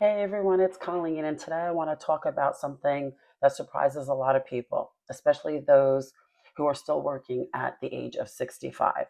Hey everyone, it's Colleen, and today I want to talk about something that surprises a lot of people, especially those who are still working at the age of 65.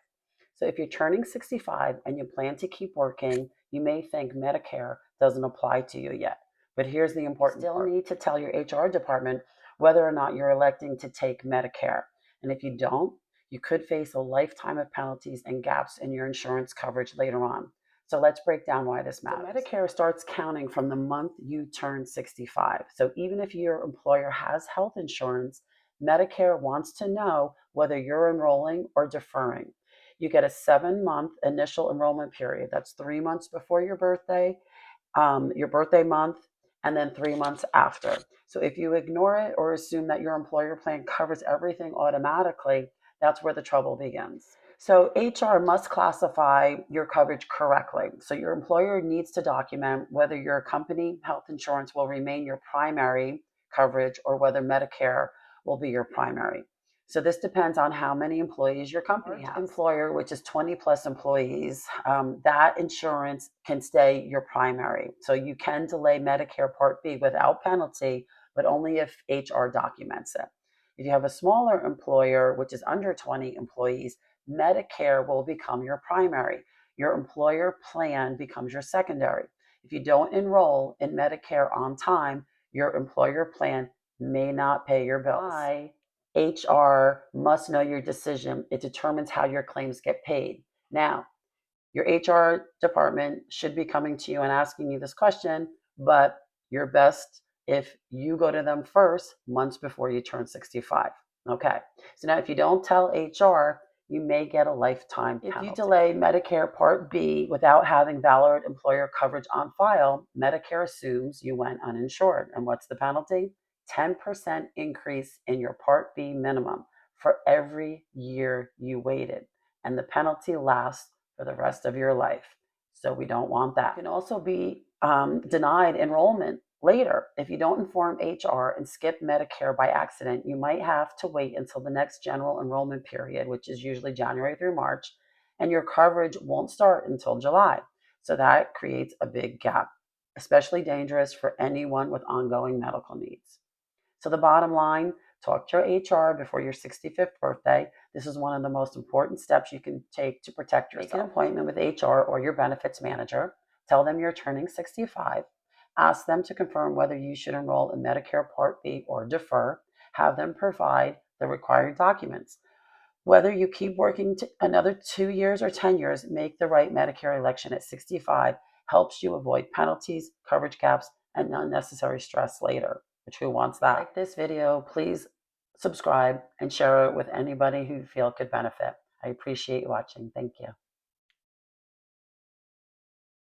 So, if you're turning 65 and you plan to keep working, you may think Medicare doesn't apply to you yet. But here's the important part. You still need to tell your HR department whether or not you're electing to take Medicare. And if you don't, you could face a lifetime of penalties and gaps in your insurance coverage later on. So let's break down why this matters. So Medicare starts counting from the month you turn 65. So even if your employer has health insurance, Medicare wants to know whether you're enrolling or deferring. You get a 7-month initial enrollment period. That's 3 months before your birthday month, and then 3 months after. So if you ignore it or assume that your employer plan covers everything automatically, that's where the trouble begins. So HR must classify your coverage correctly. So your employer needs to document whether your company health insurance will remain your primary coverage or whether Medicare will be your primary. So this depends on how many employees your company has. Employer, which is 20 plus employees, that insurance can stay your primary. So you can delay Medicare Part B without penalty, but only if HR documents it. If you have a smaller employer, which is under 20 employees, Medicare will become your primary. Your employer plan becomes your secondary. If you don't enroll in Medicare on time, your employer plan may not pay your bills. Why? HR must know your decision. It determines how your claims get paid. Now, your HR department should be coming to you and asking you this question, but you're best if you go to them first, months before you turn 65. Okay. So now if you don't tell HR, you may get a lifetime penalty. If you delay Medicare Part B without having valid employer coverage on file, Medicare assumes you went uninsured. And what's the penalty? 10% increase in your Part B minimum for every year you waited. And the penalty lasts for the rest of your life. So we don't want that. You can also be denied enrollment later. If you don't inform HR and skip Medicare by accident, you might have to wait until the next general enrollment period, which is usually January through March, and your coverage won't start until July. So that creates a big gap, especially dangerous for anyone with ongoing medical needs. So the bottom line, talk to your HR before your 65th birthday. This is one of the most important steps you can take to protect yourself. Make an appointment with HR or your benefits manager. Tell them you're turning 65. Ask them to confirm whether you should enroll in Medicare Part B or defer. Have them provide the required documents. Whether you keep working another 2 years or 10 years, make the right Medicare election at 65 helps you avoid penalties, coverage gaps, and unnecessary stress later, which who wants that? Like this video, please subscribe and share it with anybody who you feel could benefit. I appreciate you watching. Thank you.